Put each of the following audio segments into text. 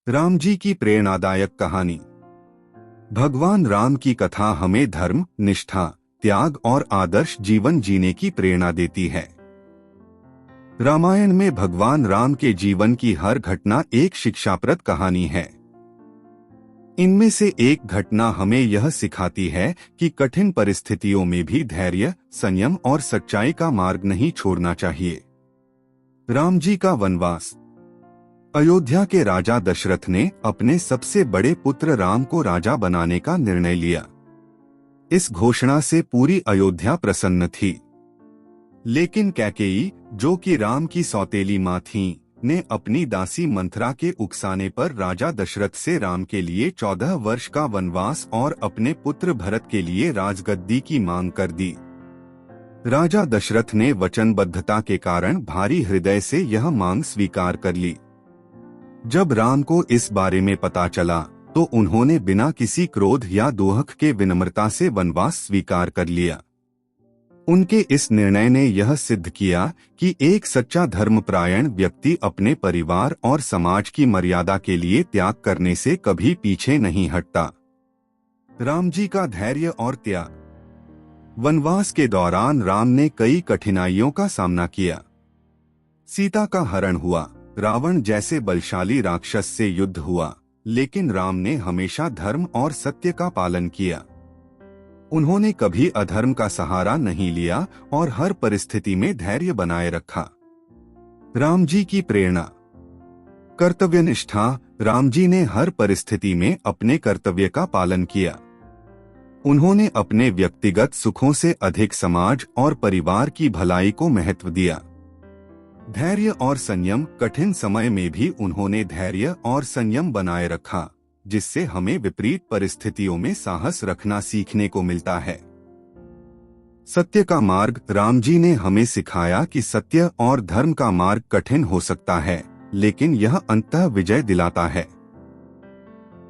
राम जी की प्रेरणादायक कहानी। भगवान राम की कथा हमें धर्म, निष्ठा, त्याग और आदर्श जीवन जीने की प्रेरणा देती है। रामायण में भगवान राम के जीवन की हर घटना एक शिक्षाप्रद कहानी है। इनमें से एक घटना हमें यह सिखाती है कि कठिन परिस्थितियों में भी धैर्य, संयम और सच्चाई का मार्ग नहीं छोड़ना चाहिए। राम जी का वनवास। अयोध्या के राजा दशरथ ने अपने सबसे बड़े पुत्र राम को राजा बनाने का निर्णय लिया। इस घोषणा से पूरी अयोध्या प्रसन्न थी। लेकिन कैकेयी, जो कि राम की सौतेली मां थीं, ने अपनी दासी मंथरा के उकसाने पर राजा दशरथ से राम के लिए 14 वर्ष का वनवास और अपने पुत्र भरत के लिए राजगद्दी की मांग कर दी। राजा दशरथ ने वचनबद्धता के कारण भारी हृदय से यह मांग स्वीकार कर ली। जब राम को इस बारे में पता चला तो उन्होंने बिना किसी क्रोध या दोहक के विनम्रता से वनवास स्वीकार कर लिया। उनके इस निर्णय ने यह सिद्ध किया कि एक सच्चा धर्मपरायण व्यक्ति अपने परिवार और समाज की मर्यादा के लिए त्याग करने से कभी पीछे नहीं हटता। राम जी का धैर्य और त्याग। वनवास के दौरान राम ने कई कठिनाइयों का सामना किया। सीता का हरण हुआ, रावण जैसे बलशाली राक्षस से युद्ध हुआ, लेकिन राम ने हमेशा धर्म और सत्य का पालन किया। उन्होंने कभी अधर्म का सहारा नहीं लिया और हर परिस्थिति में धैर्य बनाए रखा। राम जी की प्रेरणा। कर्तव्यनिष्ठा। राम जी ने हर परिस्थिति में अपने कर्तव्य का पालन किया। उन्होंने अपने व्यक्तिगत सुखों से अधिक समाज और परिवार की भलाई को महत्व दिया। धैर्य और संयम। कठिन समय में भी उन्होंने धैर्य और संयम बनाए रखा, जिससे हमें विपरीत परिस्थितियों में साहस रखना सीखने को मिलता है। सत्य का मार्ग। राम जी ने हमें सिखाया कि सत्य और धर्म का मार्ग कठिन हो सकता है, लेकिन यह अंततः विजय दिलाता है।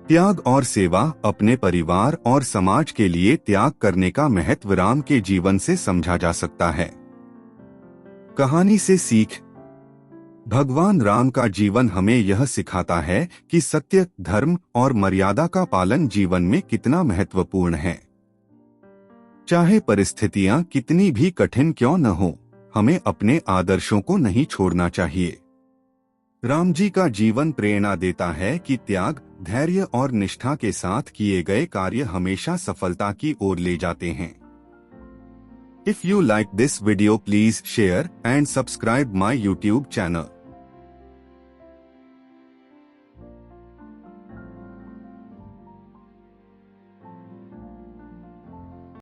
त्याग और सेवा। अपने परिवार और समाज के लिए त्याग करने का महत्व राम के जीवन से समझा जा सकता है। कहानी से सीख। भगवान राम का जीवन हमें यह सिखाता है कि सत्य, धर्म और मर्यादा का पालन जीवन में कितना महत्वपूर्ण है। चाहे परिस्थितियां कितनी भी कठिन क्यों न हो, हमें अपने आदर्शों को नहीं छोड़ना चाहिए। राम जी का जीवन प्रेरणा देता है कि त्याग, धैर्य और निष्ठा के साथ किए गए कार्य हमेशा सफलता की ओर ले जाते हैं। If you like this video, please share and subscribe my YouTube channel.